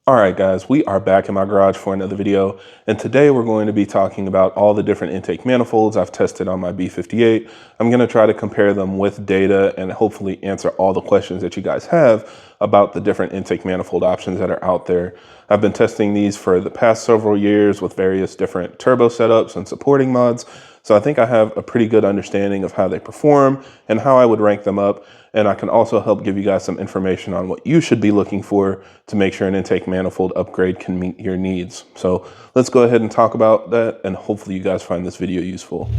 All right, guys, we are back in my garage for another video, and today we're going to be talking about all the different intake manifolds I've tested on my B58. I'm going to try to compare them with data and hopefully answer all the questions that you guys have about the different intake manifold options that are out there. I've been testing these for the past several years with various different turbo setups and supporting mods, so I think I have a pretty good understanding of how they perform and how I would rank them up. And I can also help give you guys some information on what you should be looking for to make sure an intake manifold upgrade can meet your needs. So let's go ahead and talk about that, and hopefully you guys find this video useful.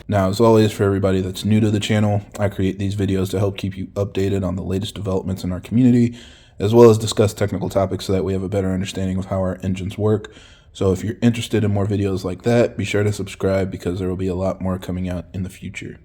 Now, as always, for everybody that's new to the channel, I create these videos to help keep you updated on the latest developments in our community, as well as discuss technical topics so that we have a better understanding of how our engines work. So if you're interested in more videos like that, be sure to subscribe because there will be a lot more coming out in the future.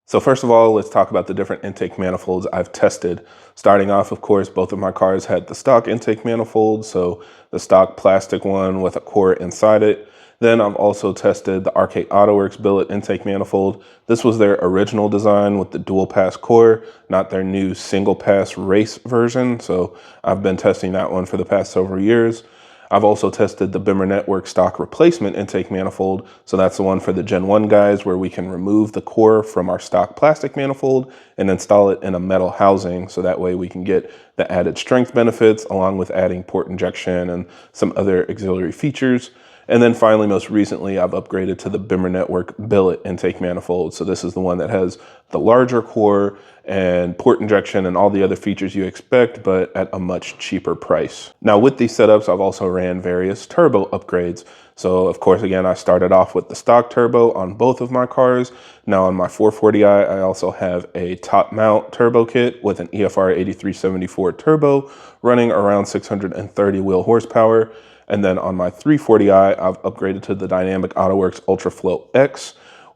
So first of all, let's talk about the different intake manifolds I've tested. Starting off, of course, both of my cars had the stock intake manifold, so the stock plastic one with a core inside it. Then I've also tested the Arcade AutoWorks billet intake manifold. This was their original design with the dual pass core, not their new single pass race version. So I've been testing that one for the past several years. I've also tested the Bimmer network stock replacement intake manifold. So that's the one for the Gen 1 guys where we can remove the core from our stock plastic manifold and install it in a metal housing. So that way we can get the added strength benefits along with adding port injection and some other auxiliary features. And then finally, most recently, I've upgraded to the Bimmer network billet intake manifold. So this is the one that has the larger core and port injection and all the other features you expect, but at a much cheaper price. Now with these setups, I've also ran various turbo upgrades. So of course, again, I started off with the stock turbo on both of my cars. Now on my 440i, I also have a top mount turbo kit with an EFR 8374 turbo running around 630 wheel horsepower. And then on my 340i, I've upgraded to the Dynamic AutoWorks UltraFlow X,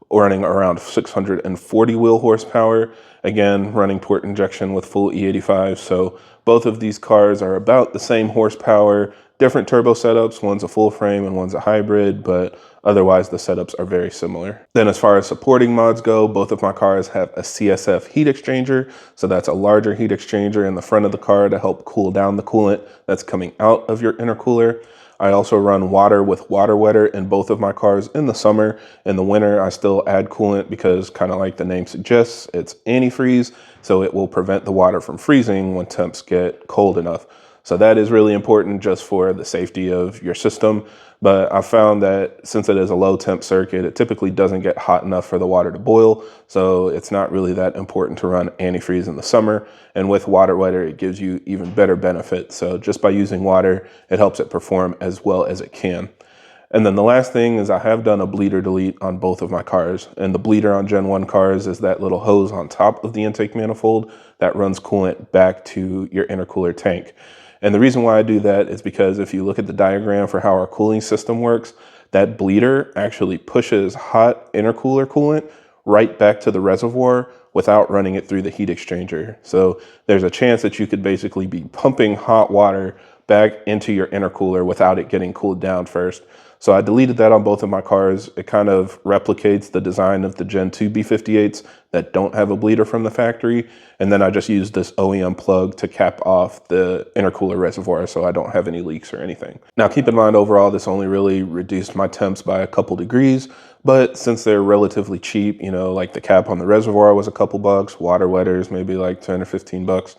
running around 640 wheel horsepower. Again, running port injection with full E85. So both of these cars are about the same horsepower, different turbo setups. One's a full frame and one's a hybrid, but otherwise the setups are very similar. Then as far as supporting mods go, both of my cars have a CSF heat exchanger. So that's a larger heat exchanger in the front of the car to help cool down the coolant that's coming out of your intercooler. I also run water with water wetter in both of my cars in the summer. In the winter, I still add coolant because, kind of like the name suggests, it's antifreeze, so it will prevent the water from freezing when temps get cold enough. So that is really important just for the safety of your system. But I found that since it is a low temp circuit, it typically doesn't get hot enough for the water to boil. So it's not really that important to run antifreeze in the summer. And with water wetter, it gives you even better benefits. So just by using water, it helps it perform as well as it can. And then the last thing is I have done a bleeder delete on both of my cars. And the bleeder on Gen 1 cars is that little hose on top of the intake manifold that runs coolant back to your intercooler tank. And the reason why I do that is because if you look at the diagram for how our cooling system works, that bleeder actually pushes hot intercooler coolant right back to the reservoir without running it through the heat exchanger. So there's a chance that you could basically be pumping hot water back into your intercooler without it getting cooled down first. So I deleted that on both of my cars. It kind of replicates the design of the Gen 2 B58s that don't have a bleeder from the factory. And then I just used this OEM plug to cap off the intercooler reservoir so I don't have any leaks or anything. Now keep in mind, overall, this only really reduced my temps by a couple degrees. But since they're relatively cheap, you know, like the cap on the reservoir was a couple bucks, water wetters maybe like 10 or 15 bucks.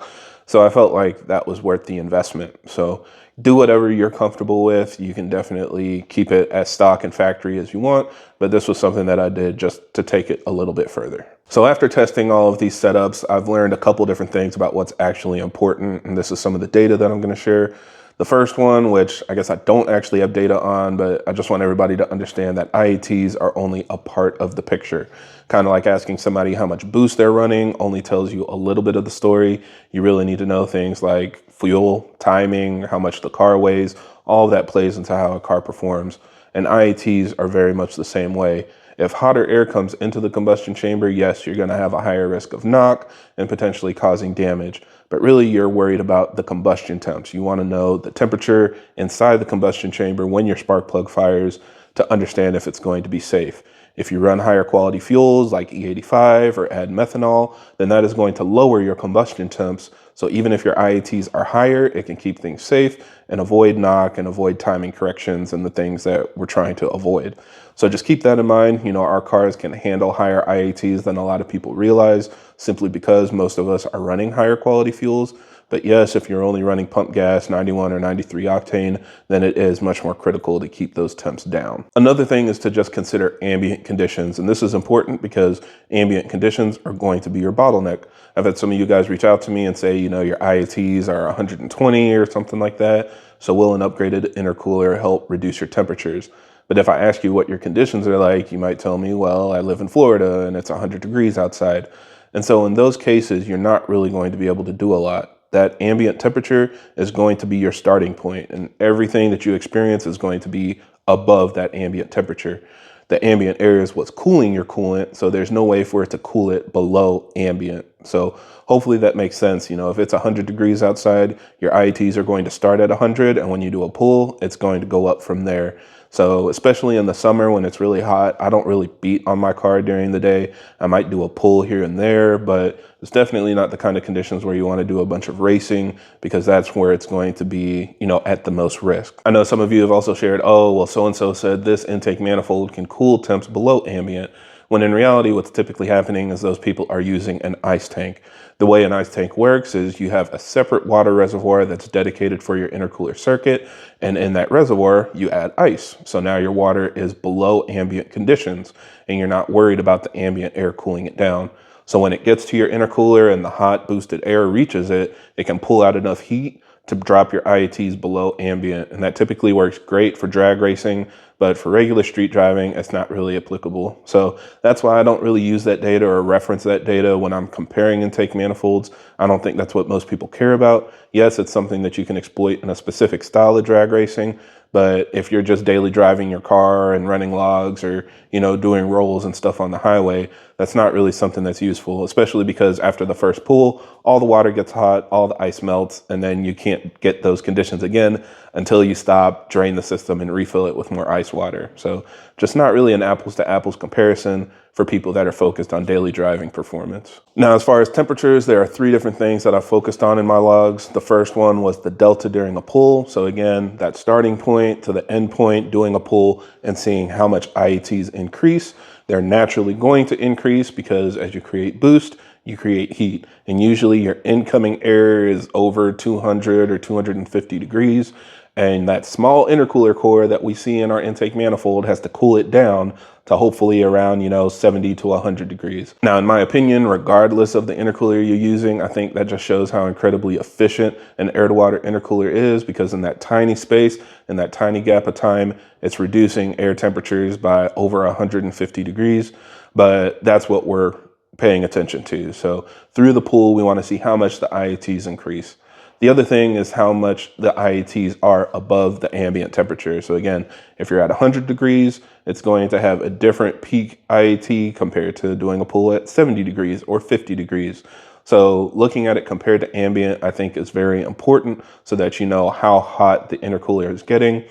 So I felt like that was worth the investment. So do whatever you're comfortable with. You can definitely keep it as stock and factory as you want, but this was something that I did just to take it a little bit further. So after testing all of these setups, I've learned a couple different things about what's actually important, and this is some of the data that I'm going to share. The first one, which I guess I don't actually have data on, but I just want everybody to understand that IATs are only a part of the picture. Kind of like asking somebody how much boost they're running only tells you a little bit of the story. You really need to know things like fuel, timing, how much the car weighs. All of that plays into how a car performs. And IATs are very much the same way. If hotter air comes into the combustion chamber, yes, you're going to have a higher risk of knock and potentially causing damage. but really you're worried about the combustion temps. You want to know the temperature inside the combustion chamber when your spark plug fires to understand if it's going to be safe. If you run higher quality fuels like E85 or add methanol, then that is going to lower your combustion temps. So even if your IATs are higher, it can keep things safe and avoid knock and avoid timing corrections and the things that we're trying to avoid. So just keep that in mind. You know, our cars can handle higher IATs than a lot of people realize, simply because most of us are running higher quality fuels. But yes, if you're only running pump gas, 91 or 93 octane, then it is much more critical to keep those temps down. Another thing is to just consider ambient conditions. And this is important because ambient conditions are going to be your bottleneck. I've had some of you guys reach out to me and say, you know, your IATs are 120 or something like that. So will an upgraded intercooler help reduce your temperatures? But if I ask you what your conditions are like, you might tell me, well, I live in Florida and it's 100 degrees outside. And so in those cases, you're not really going to be able to do a lot. That ambient temperature is going to be your starting point, and everything that you experience is going to be above that ambient temperature. The ambient air is what's cooling your coolant, so there's no way for it to cool it below ambient. So hopefully that makes sense. You know, if it's 100 degrees outside, your IATs are going to start at 100, and when you do a pull, it's going to go up from there. So especially in the summer when it's really hot, I don't really beat on my car during the day. I might do a pull here and there, but it's definitely not the kind of conditions where you want to do a bunch of racing, because that's where it's going to be, you know, at the most risk. I know some of you have also shared, oh, well, so-and-so said this intake manifold can cool temps below ambient, when in reality, what's typically happening is those people are using an ice tank. The way an ice tank works is you have a separate water reservoir that's dedicated for your intercooler circuit, and in that reservoir, you add ice. So now your water is below ambient conditions, and you're not worried about the ambient air cooling it down. So when it gets to your intercooler and the hot boosted air reaches it, it can pull out enough heat to drop your IATs below ambient. And that typically works great for drag racing, but for regular street driving, it's not really applicable. So that's why I don't really use that data or reference that data when I'm comparing intake manifolds. I don't think that's what most people care about. Yes, it's something that you can exploit in a specific style of drag racing, but if you're just daily driving your car and running logs or, you know, doing rolls and stuff on the highway, that's not really something that's useful, especially because after the first pull, all the water gets hot, all the ice melts, and then you can't get those conditions again until you stop, drain the system, and refill it with more ice water. So just not really an apples to apples comparison for people that are focused on daily driving performance. Now, as far as temperatures, there are 3 different things that I focused on in my logs. The first one was the delta during a pull. So again, that starting point to the end point, doing a pull and seeing how much IATs increase. They're naturally going to increase because as you create boost, you create heat. And usually your incoming air is over 200 or 250 degrees. And that small intercooler core that we see in our intake manifold has to cool it down to hopefully around, you know, 70 to 100 degrees. Now, in my opinion, regardless of the intercooler you're using, I think that just shows how incredibly efficient an air-to-water intercooler is, because in that tiny space, in that tiny gap of time, it's reducing air temperatures by over 150 degrees. But that's what we're paying attention to. So through the pool, we want to see how much the IATs increase. The other thing is how much the IATs are above the ambient temperature. So again, if you're at 100 degrees, it's going to have a different peak IAT compared to doing a pull at 70 degrees or 50 degrees. So looking at it compared to ambient, I think is very important so that you know how hot the intercooler is getting.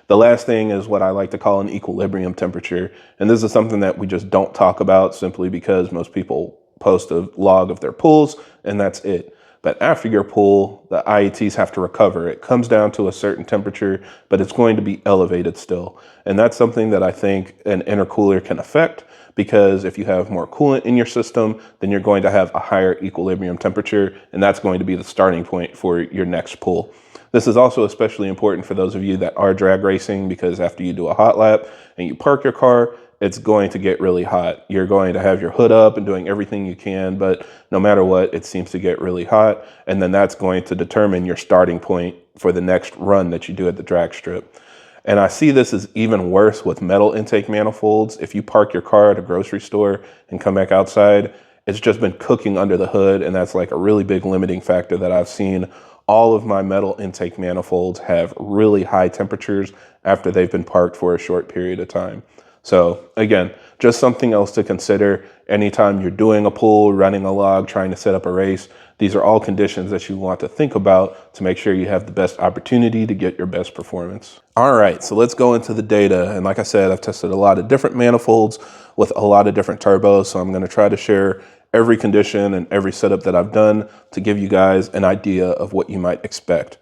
The last thing is what I like to call an equilibrium temperature. And this is something that we just don't talk about simply because most people post a log of their pulls and that's it. But after your pull, the IATs have to recover. It comes down to a certain temperature, but it's going to be elevated still. And that's something that I think an intercooler can affect, because if you have more coolant in your system, then you're going to have a higher equilibrium temperature, and that's going to be the starting point for your next pull. This is also especially important for those of you that are drag racing, because after you do a hot lap and you park your car, it's going to get really hot. You're going to have your hood up and doing everything you can, but no matter what, it seems to get really hot. And then that's going to determine your starting point for the next run that you do at the drag strip. And I see this as even worse with metal intake manifolds. If you park your car at a grocery store and come back outside, it's just been cooking under the hood. And that's like a really big limiting factor that I've seen. All of my metal intake manifolds have really high temperatures after they've been parked for a short period of time. So again, just something else to consider anytime you're doing a pull, running a log, trying to set up a race. These are all conditions that you want to think about to make sure you have the best opportunity to get your best performance. All right, so let's go into the data. And like I said, I've tested a lot of different manifolds with a lot of different turbos. So I'm going to try to share every condition and every setup that I've done to give you guys an idea of what you might expect.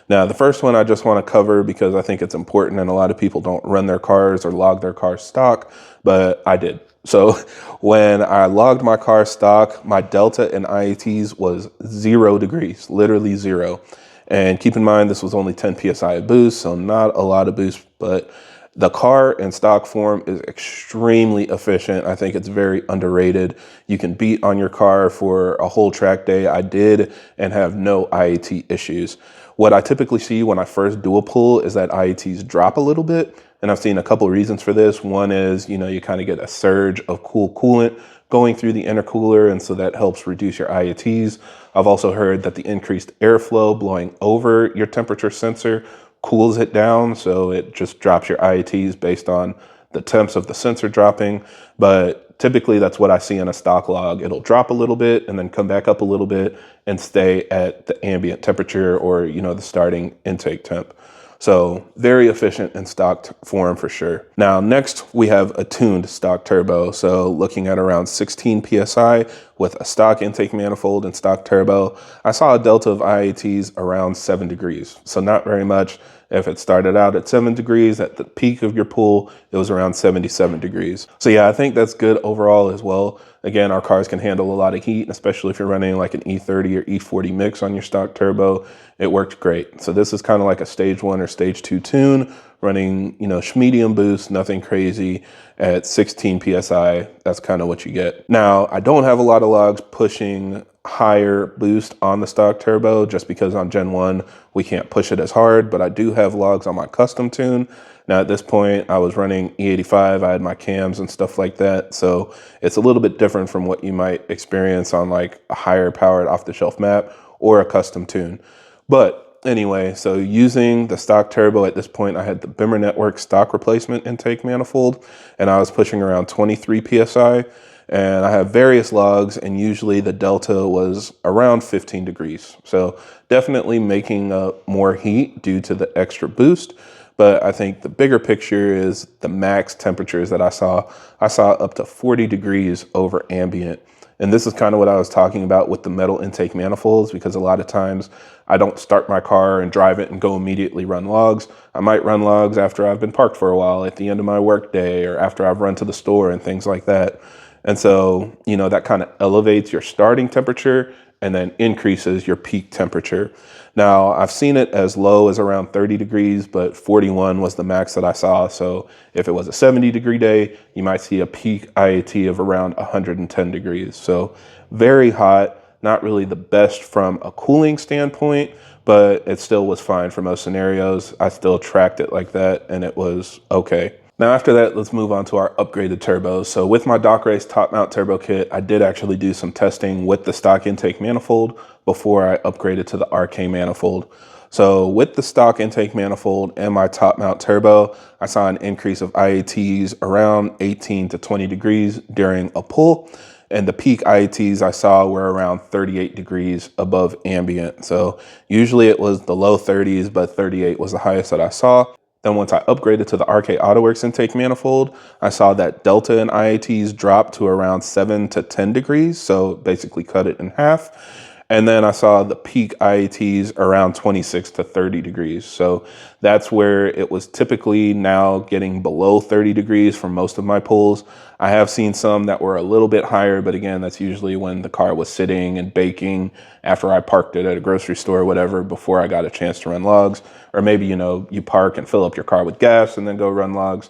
Now, the first one I just want to cover because I think it's important and a lot of people don't run their cars or log their car stock, but I did. So when I logged my car stock, my delta in IATs was 0 degrees, literally 0. And keep in mind, this was only 10 PSI of boost, so not a lot of boost, but the car in stock form is extremely efficient. I think it's very underrated. You can beat on your car for a whole track day. I did and have no IAT issues. What I typically see when I first do a pull is that IATs drop a little bit. And I've seen a couple of reasons for this. One is, you kind of get a surge of cool coolant going through the intercooler. And so that helps reduce your IATs. I've also heard that the increased airflow blowing over your temperature sensor cools it down, so it just drops your IATs based on the temps of the sensor dropping. But typically that's what I see in a stock log. It'll drop a little bit and then come back up a little bit and stay at the ambient temperature or, the starting intake temp. So very efficient in stock form for sure. Now, next we have a tuned stock turbo. So looking at around 16 PSI with a stock intake manifold and stock turbo, I saw a delta of IATs around 7 degrees. So not very much. If it started out at 7 degrees, at the peak of your pull, it was around 77 degrees. So yeah, I think that's good overall as well. Again, our cars can handle a lot of heat, especially if you're running like an E30 or E40 mix on your stock turbo. It worked great. So this is kind of like a stage 1 or stage 2 tune, running, medium boost, nothing crazy at 16 PSI. That's kind of what you get. Now, I don't have a lot of logs pushing higher boost on the stock turbo just because on Gen 1 we can't push it as hard, but I do have logs on my custom tune. Now at this point I was running E85, I had my cams and stuff like that, so it's a little bit different from what you might experience on like a higher powered off-the-shelf map or a custom tune. But anyway, so using the stock turbo at this point, I had the Bimmer Network stock replacement intake manifold and I was pushing around 23 PSI. And I have various logs and usually the delta was around 15 degrees. So definitely making up more heat due to the extra boost. But I think the bigger picture is the max temperatures that I saw. I saw up to 40 degrees over ambient. And this is kind of what I was talking about with the metal intake manifolds, because a lot of times I don't start my car and drive it and go immediately run logs. I might run logs after I've been parked for a while at the end of my work day or after I've run to the store and things like that. And so, that kind of elevates your starting temperature and then increases your peak temperature. Now, I've seen it as low as around 30 degrees, but 41 was the max that I saw. So if it was a 70-degree day, you might see a peak IAT of around 110 degrees. So very hot, not really the best from a cooling standpoint, but it still was fine for most scenarios. I still tracked it like that and it was okay. Now after that, let's move on to our upgraded turbos. So with my Doc Race top mount turbo kit, I did actually do some testing with the stock intake manifold before I upgraded to the RK manifold. So with the stock intake manifold and my top mount turbo, I saw an increase of IATs around 18 to 20 degrees during a pull. And the peak IATs I saw were around 38 degrees above ambient. So usually it was the low 30s, but 38 was the highest that I saw. Then once I upgraded to the RK AutoWorks intake manifold, I saw that delta in IATs drop to around 7 to 10 degrees. So basically cut it in half. And then I saw the peak IATs around 26 to 30 degrees. So that's where it was typically now getting below 30 degrees for most of my pulls. I have seen some that were a little bit higher, but again, that's usually when the car was sitting and baking after I parked it at a grocery store or whatever before I got a chance to run logs. Or maybe, you park and fill up your car with gas and then go run logs.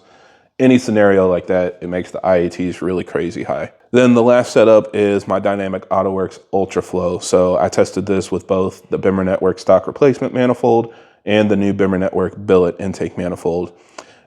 Any scenario like that, it makes the IATs really crazy high. Then the last setup is my Dynamic AutoWorks Ultra Flow. So I tested this with both the Bimmer Network stock replacement manifold and the new Bimmer Network billet intake manifold.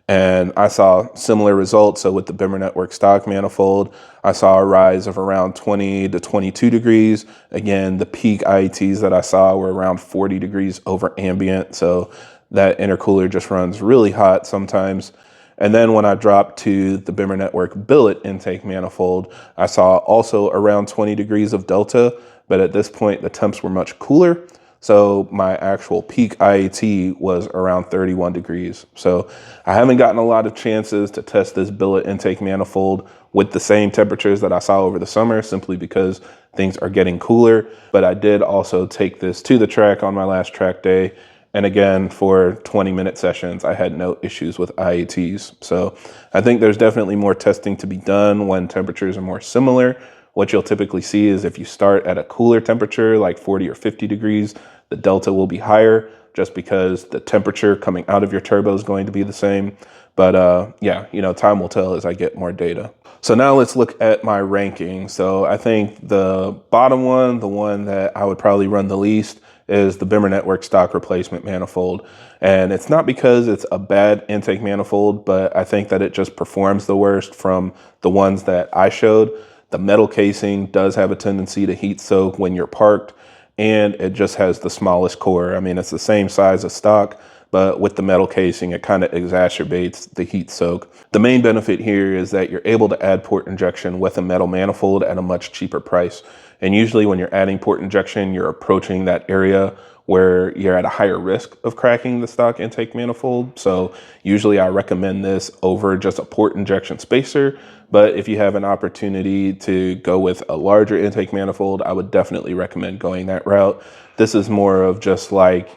And I saw similar results. So with the Bimmer Network stock manifold, I saw a rise of around 20 to 22 degrees. Again, the peak IATs that I saw were around 40 degrees over ambient. So that intercooler just runs really hot sometimes. And then when I dropped to the Bimmer Network billet intake manifold, I saw also around 20 degrees of delta, but at this point the temps were much cooler. So my actual peak IAT was around 31 degrees. So I haven't gotten a lot of chances to test this billet intake manifold with the same temperatures that I saw over the summer, simply because things are getting cooler. But I did also take this to the track on my last track day. And again, for 20-minute sessions, I had no issues with IATs. So I think there's definitely more testing to be done when temperatures are more similar. What you'll typically see is if you start at a cooler temperature, like 40 or 50 degrees, the delta will be higher just because the temperature coming out of your turbo is going to be the same. But yeah, time will tell as I get more data. So now let's look at my ranking. So I think the bottom one, the one that I would probably run the least, is the Bimmer Network stock replacement manifold. And it's not because it's a bad intake manifold, but I think that it just performs the worst from the ones that I showed. The metal casing does have a tendency to heat soak when you're parked, and it just has the smallest core. I mean, it's the same size as stock, but with the metal casing, it kind of exacerbates the heat soak. The main benefit here is that you're able to add port injection with a metal manifold at a much cheaper price. And usually when you're adding port injection, you're approaching that area where you're at a higher risk of cracking the stock intake manifold. So usually I recommend this over just a port injection spacer. But if you have an opportunity to go with a larger intake manifold, I would definitely recommend going that route. This is more of just like,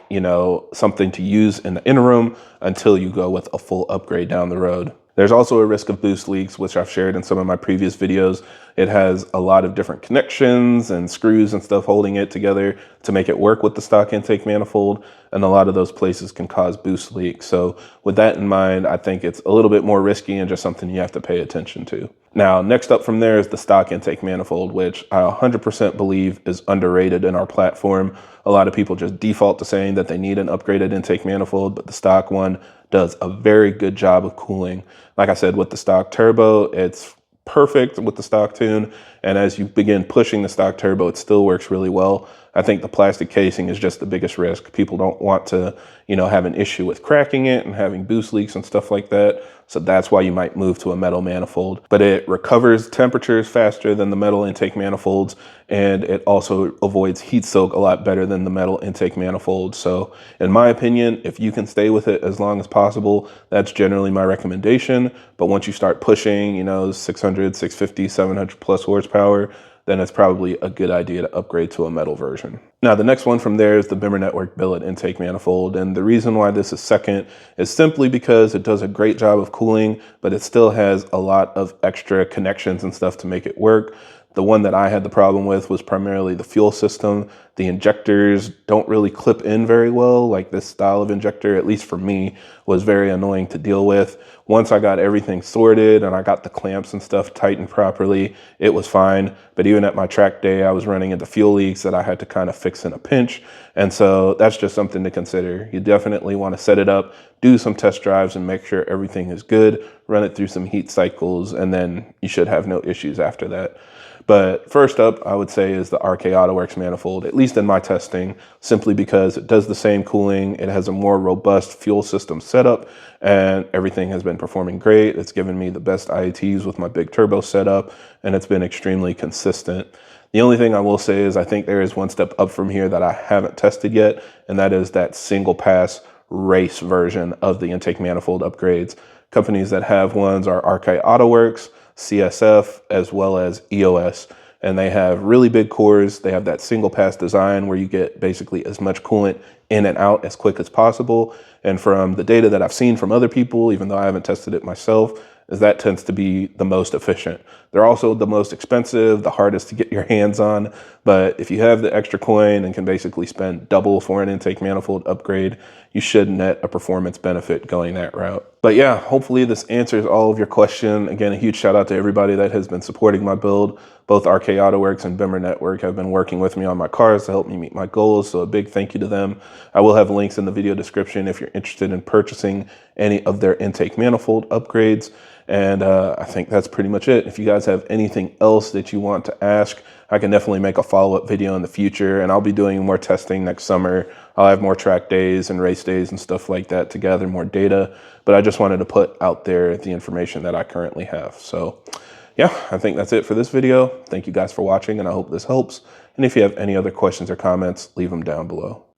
something to use in the interim until you go with a full upgrade down the road. There's also a risk of boost leaks, which I've shared in some of my previous videos. It has a lot of different connections and screws and stuff holding it together to make it work with the stock intake manifold. And a lot of those places can cause boost leaks. So with that in mind, I think it's a little bit more risky and just something you have to pay attention to. Now, next up from there is the stock intake manifold, which I 100% believe is underrated in our platform. A lot of people just default to saying that they need an upgraded intake manifold, but the stock one does a very good job of cooling. Like I said, with the stock turbo, it's perfect with the stock tune. And as you begin pushing the stock turbo, it still works really well. I think the plastic casing is just the biggest risk. People don't want to, have an issue with cracking it and having boost leaks and stuff like that. So that's why you might move to a metal manifold. But it recovers temperatures faster than the metal intake manifolds, and it also avoids heat soak a lot better than the metal intake manifold. So in my opinion, if you can stay with it as long as possible, that's generally my recommendation. But once you start pushing, 600, 650, 700 plus horsepower, then it's probably a good idea to upgrade to a metal version. Now, the next one from there is the Bimmer Network billet intake manifold. And the reason why this is second is simply because it does a great job of cooling, but it still has a lot of extra connections and stuff to make it work. The one that I had the problem with was primarily the fuel system. The injectors don't really clip in very well. Like this style of injector, at least for me, was very annoying to deal with. Once I got everything sorted and I got the clamps and stuff tightened properly, it was fine. But even at my track day, I was running into fuel leaks that I had to kind of fix in a pinch. And so that's just something to consider. You definitely want to set it up, do some test drives and make sure everything is good, run it through some heat cycles, and then you should have no issues after that. But first up, I would say, is the RK AutoWorks manifold, at least in my testing, simply because it does the same cooling. It has a more robust fuel system setup, and everything has been performing great. It's given me the best IATs with my big turbo setup, and it's been extremely consistent. The only thing I will say is I think there is one step up from here that I haven't tested yet, and that is that single pass race version of the intake manifold upgrades. Companies that have ones are RK AutoWorks, CSF, as well as EOS. And they have really big cores. They have that single pass design where you get basically as much coolant in and out as quick as possible. And from the data that I've seen from other people, even though I haven't tested it myself, is that tends to be the most efficient. They're also the most expensive, the hardest to get your hands on. But if you have the extra coin and can basically spend double for an intake manifold upgrade, you should net a performance benefit going that route. But yeah, hopefully this answers all of your question. Again, a huge shout out to everybody that has been supporting my build. Both RK AutoWorks and Bimmer Network have been working with me on my cars to help me meet my goals. So a big thank you to them. I will have links in the video description if you're interested in purchasing any of their intake manifold upgrades. And I think that's pretty much it. If you guys have anything else that you want to ask, I can definitely make a follow-up video in the future, and I'll be doing more testing next summer. I'll have more track days and race days and stuff like that to gather more data, but I just wanted to put out there the information that I currently have. So yeah, I think that's it for this video. Thank you guys for watching, and I hope this helps. And if you have any other questions or comments, leave them down below.